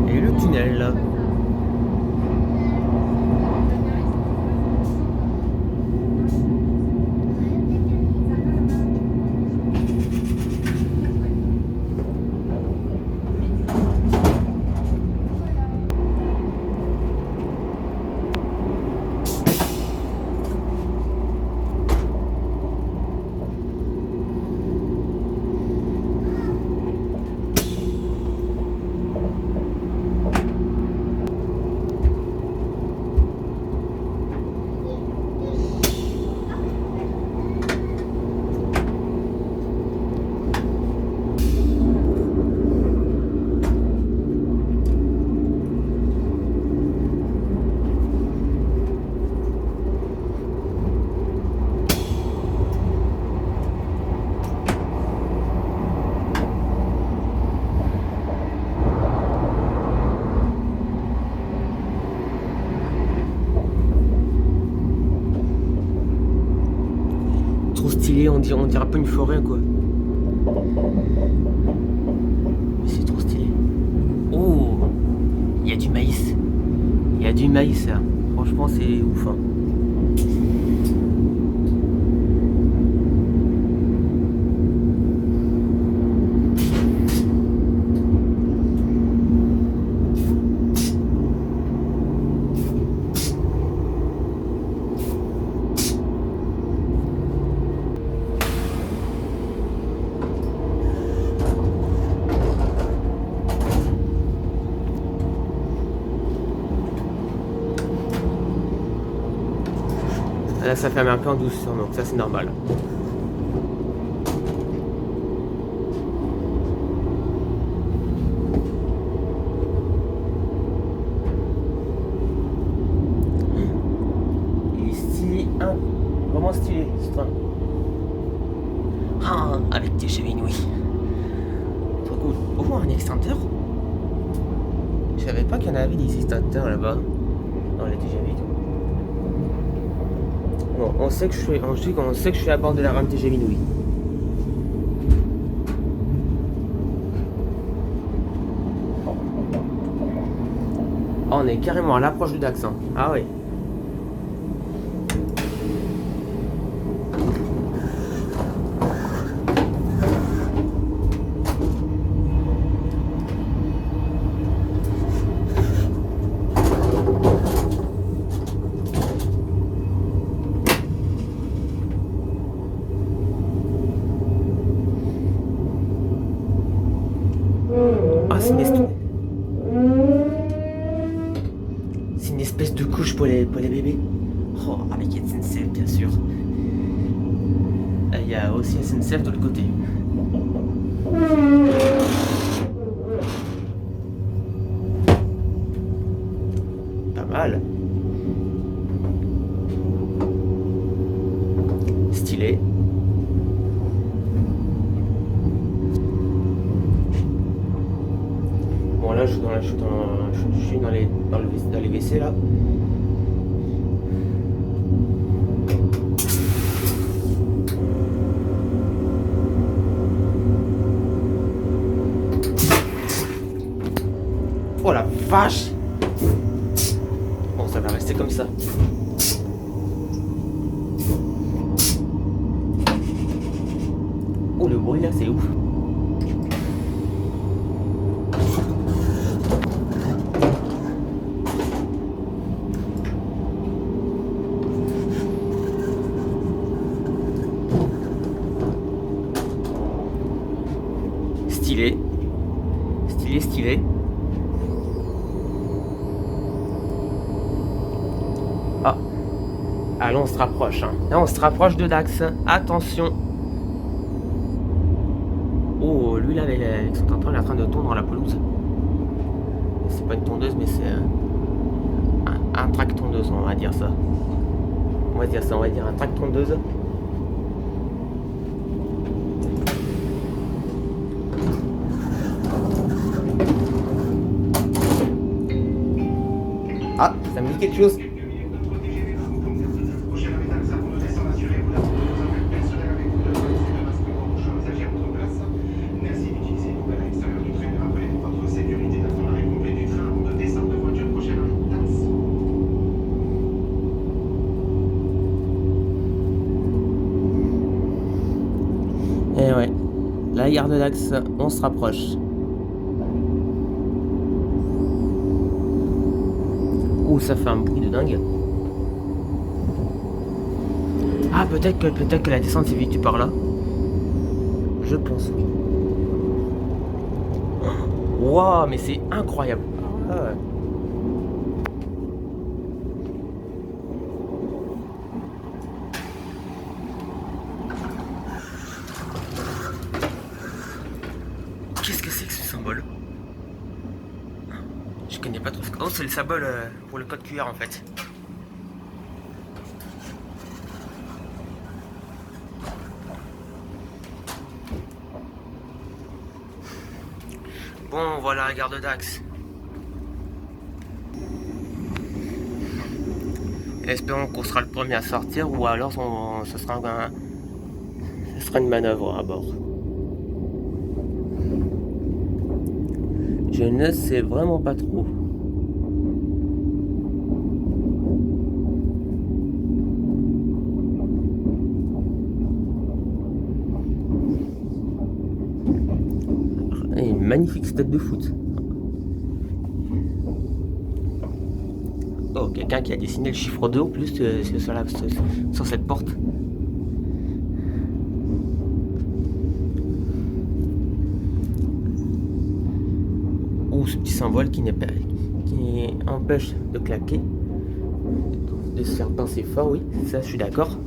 Et le tunnel là. Trop stylé, on dirait un peu une forêt quoi. Mais c'est trop stylé. Oh, il y a du maïs. Il y a du maïs là. Franchement c'est ouf hein. Là ça ferme un peu en douceur donc ça c'est normal. Il est stylé, hein. Vraiment stylé ce train. Ah, avec TGV Inouï. Trop cool. Oh, un extincteur. Je savais pas qu'il y en avait des extincteurs là-bas. Dans les TGV et tout. Bon, on sait que je suis à bord de la rame TGV Inouï. Oh, on est carrément à l'approche du Dax. Hein. Ah ouais. Ah, c'est une espèce de couche pour les bébés. Oh, avec SNCF bien sûr. Il y a aussi SNCF de l'autre côté. Pas mal. Stylé. Bon là je suis dans les WC là. Oh la vache! Bon ça va rester comme ça. Oh le bruit là c'est ouf. stylé. Stylé, stylé. Ah. Ah là on se rapproche. Hein. Là on se rapproche de Dax. Attention. Oh, lui là avec son tracteur il est en train de tondre la pelouse. C'est pas une tondeuse mais c'est un track-tondeuse, on va dire ça. On va dire ça, on va dire un track-tondeuse. Ah, ça me dit quelque chose. Et ouais, la gare de Dax, on se rapproche. Ouh, ça fait un bruit de dingue. Ah, peut-être que la descente c'est vite par là. Je pense, oui. Waouh, mais c'est incroyable. Ah ouais. Qu'est-ce que c'est que ce symbole? Je connais pas trop ce... Oh, c'est le symbole pour le code QR en fait. Bon, voilà la gare de Dax. Espérons qu'on sera le premier à sortir ou alors ce sera une manœuvre à bord. Je ne sais vraiment pas trop. Une magnifique stade de foot. Oh, quelqu'un qui a dessiné le chiffre 2 en plus sur cette porte. Ou ce petit symbole qui empêche de claquer, de se faire pincer fort, oui, ça je suis d'accord.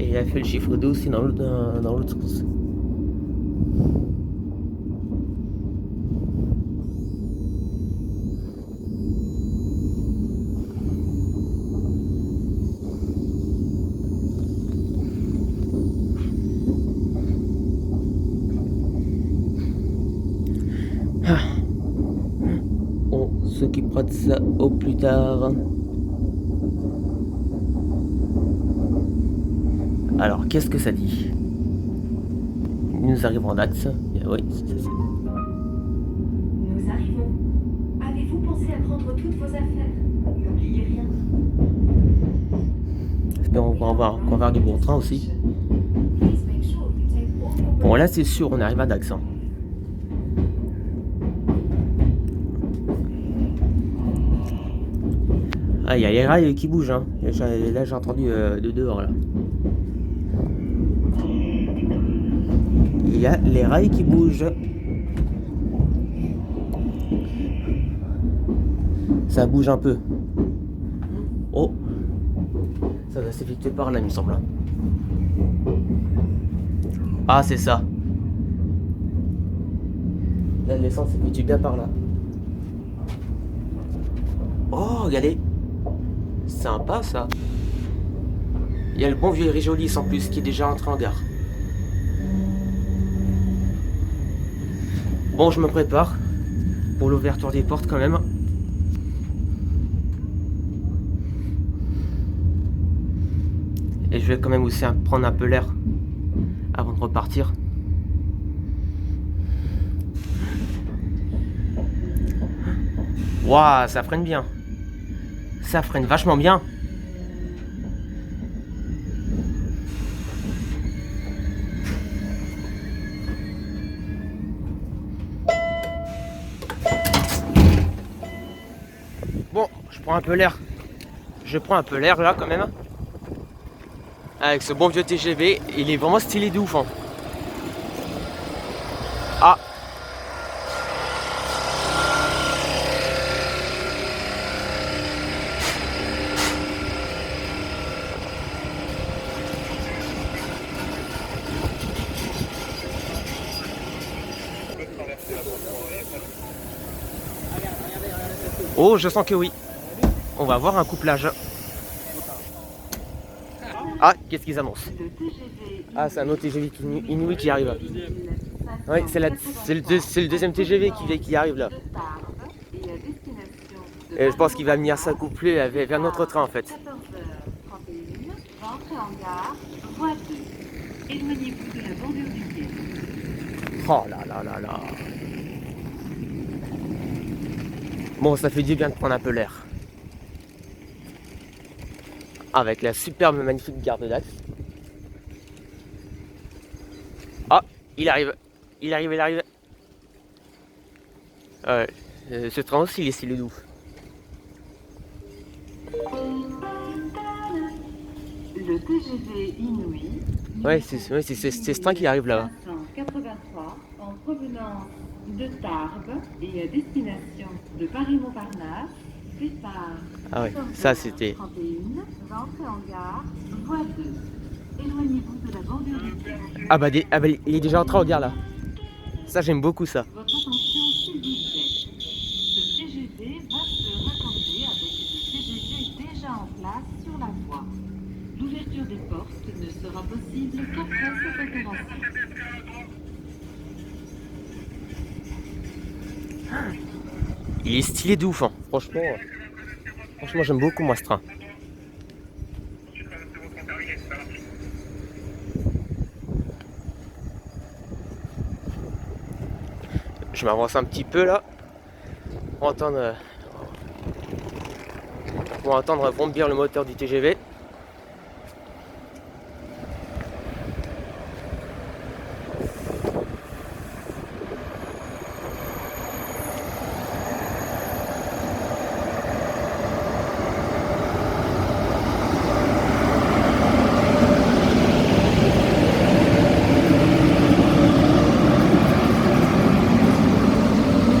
Et il a fait le chiffre 2 aussi dans l'autre sens. On s'occupera de ça au plus tard. Alors, qu'est-ce que ça dit? Nous arrivons en Dax. Oui, c'est ça. Nous arrivons. Avez-vous pensé à prendre toutes vos affaires? N'oubliez rien. Espérons qu'on va avoir du bon train aussi. Bon, là, c'est sûr, on arrive à Dax. Hein. Ah, il y a les rails qui bougent. Hein. Là, j'ai entendu de dehors. Là. Il y a les rails qui bougent. Ça bouge un peu. Oh, ça va s'effectuer par là, il me semble. Ah, c'est ça. Là, l'essence s'effectue bien par là. Oh, regardez. Sympa, ça. Il y a le bon vieux Rijolis en plus qui est déjà entré en gare. Bon, je me prépare pour l'ouverture des portes quand même. Et je vais quand même aussi prendre un peu l'air avant de repartir. Waouh, ça freine bien. Ça freine vachement bien. Bon, je prends un peu l'air. Je prends un peu l'air là quand même. Avec ce bon vieux TGV, il est vraiment stylé de ouf. Hein. Oh, je sens que oui. On va voir un couplage. Ah, qu'est-ce qu'ils annoncent? Ah, c'est un autre TGV Inouï qui arrive. Oui, c'est le deuxième TGV qui arrive là. Et je pense qu'il va venir s'accoupler vers notre train en fait. Oh là là là là. Bon, ça fait du bien de prendre un peu l'air. Avec la superbe, magnifique gare de Dax. Ah, il arrive. Il arrive, il arrive. Ouais, ce train aussi, il est stylé doux. Le TGV Inouï. Ouais, c'est ce train qui arrive là-bas. 583 en provenance de Tarbes et à destination de Paris-Montparnasse. Départ. Ah ouais, ça c'était. 31, va entrer en gare, voie 2. Éloignez-vous de la bordure du quai. Ah bah, il est déjà entré en gare là. Ça j'aime beaucoup ça. Votre attention s'il vous plaît. Ce TGV va se raccorder avec le TGV déjà en place sur la voie. L'ouverture des portes ne sera possible qu'après cette opération. Il est stylé de ouf, hein. Franchement j'aime beaucoup moi ce train. Je m'avance un petit peu là pour entendre vrombir le moteur du TGV.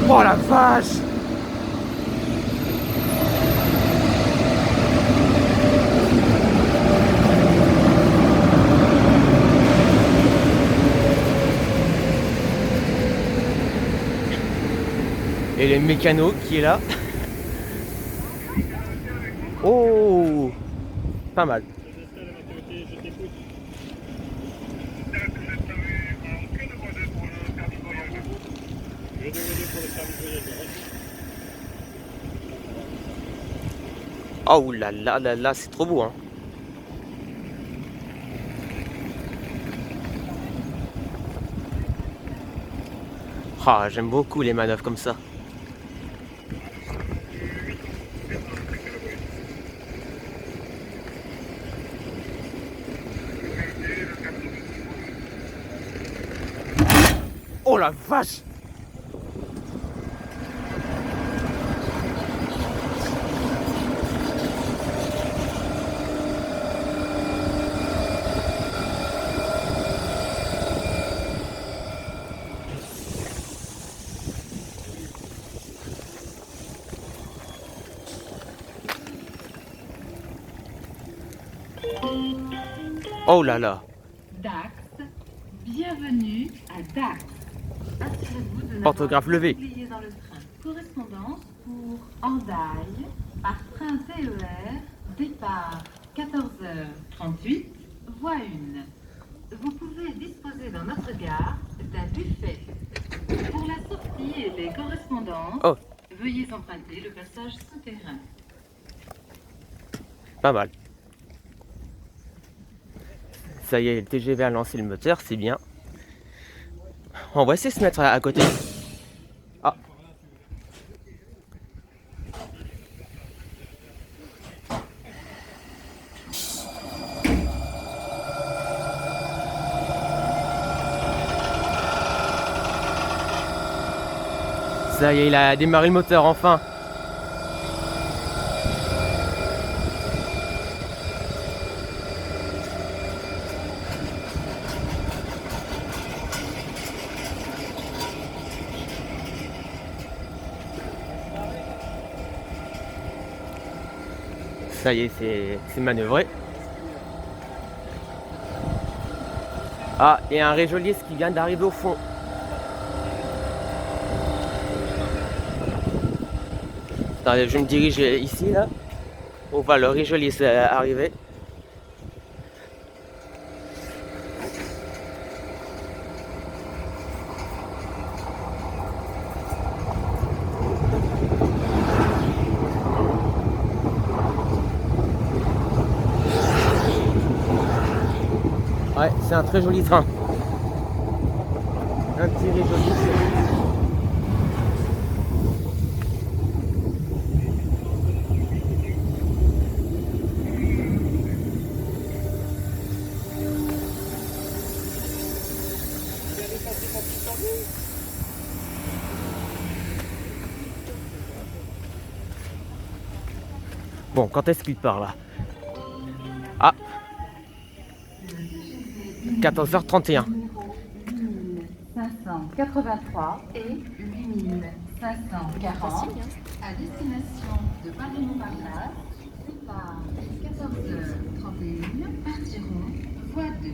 Oh la vache! Et les mécanos qui est là. Oh! Pas mal. Oh là là là là, c'est trop beau hein. Ah, j'aime beaucoup les manœuvres comme ça. Oh la vache! Oh là là! Dax, bienvenue à Dax. Assurez-vous de Orthographe levée. oublié dans le train. Correspondance pour Hendaye, par train TER, départ 14h38, voie 1. Vous pouvez disposer dans notre gare d'un buffet. Pour la sortie et les correspondances, Oh. veuillez emprunter le passage souterrain. Pas mal. Ça y est, le TGV a lancé le moteur, c'est bien. On va essayer de se mettre à côté. Ah. Ça y est, il a démarré le moteur enfin. Ça y est, c'est manœuvré. Ah, et un Réjolier qui vient d'arriver au fond. Attendez, je me dirige ici, là. On voit le Rigelis arriver. Ouais, c'est un très joli train. Un petit Rigelis. Bon, quand est-ce qu'il part là? Ah, 14h31. 583 et 8540 à destination de Paris-Montparnasse, départ 14h31, partiront voie 2.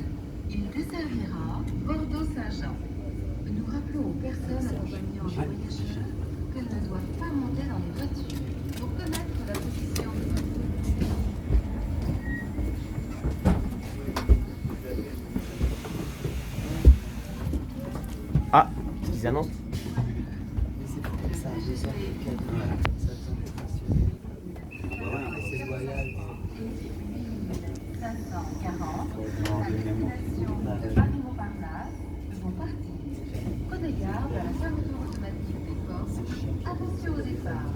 Il desservira Bordeaux-Saint-Jean. Nous rappelons aux personnes accompagnant les voyageurs qu'elles ne doivent pas monter dans les voitures pour connaître la position de votre Ah, ils annoncent. 540 à destination de Paris-Montparnasse vont partir. Prenez garde à la fermeture automatique des portes. Attention au départ.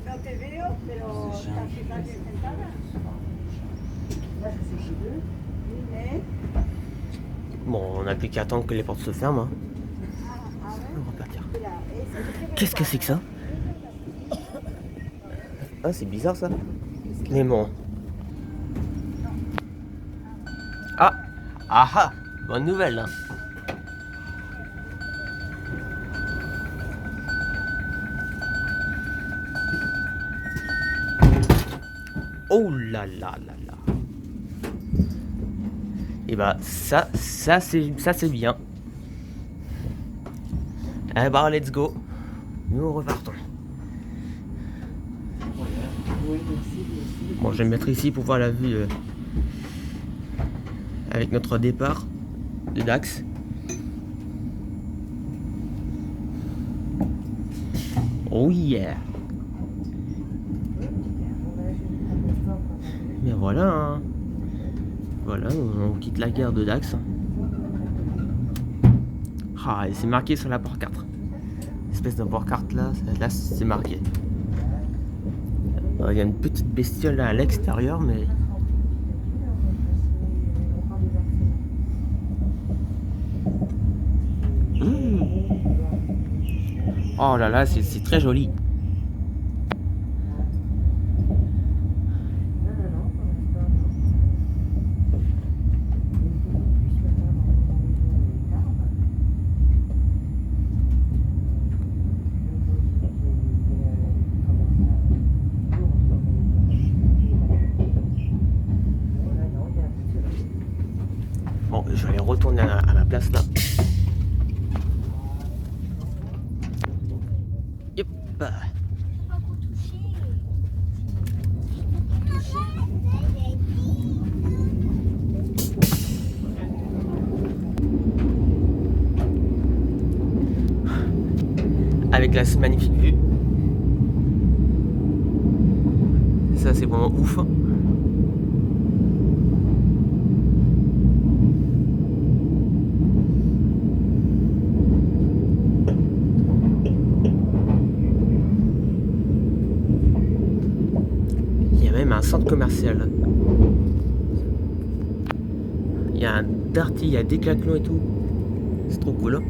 No te veo, pero estás bien sentada. ¿Eh? Bon, on n'a plus qu'à attendre que les portes se ferment. Hein. On va repartir. Qu'est-ce que c'est que ça? Ah, c'est bizarre ça. Mais bon. Ah, ah ah, bonne nouvelle là. Oh là là là là. Et bah ça c'est bien. Eh bah let's go. Nous repartons. Bon, je vais me mettre ici pour voir la vue avec notre départ de Dax. Oh yeah. Mais voilà, hein. Voilà, on quitte la gare de Dax. Ah, et c'est marqué sur la porte 4. Espèce de porte carte là c'est marqué. Alors, il y a une petite bestiole là à l'extérieur, mais... Oh là là, c'est très joli. Bon, je vais aller retourner à ma place là. Yep. Avec la magnifique vue. Ça c'est vraiment ouf. Il y a même un centre commercial. Il y a un Darty, il y a Decathlon et tout. C'est trop cool. Hein.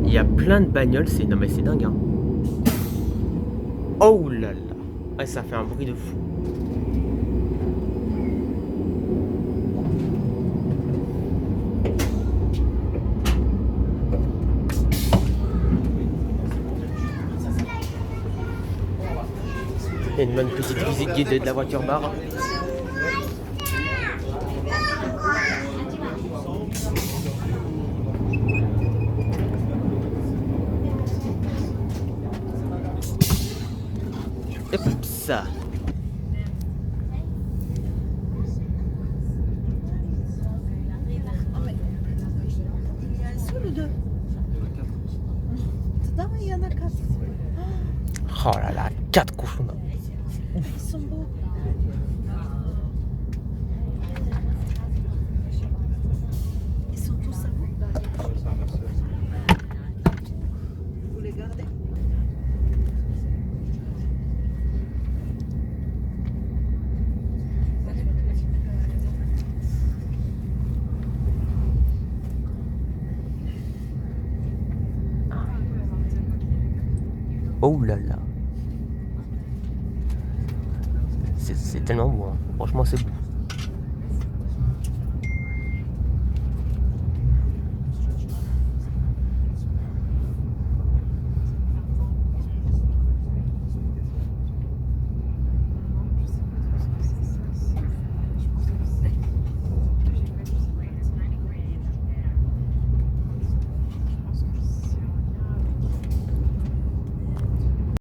Il y a plein de bagnoles, non mais c'est dingue hein. Oh là là. Ouais, ça fait un bruit de fou. Et une bonne petite visite guidée de la voiture bar. Hop, ça. Il y a un seul ou deux? Dedans, il y en a 4. Oh là là, 4 cochons. Ils sont beaux. Ils sont tous à vous. Vous les gardez? Oh là là. C'est tellement beau, hein. Franchement c'est beau.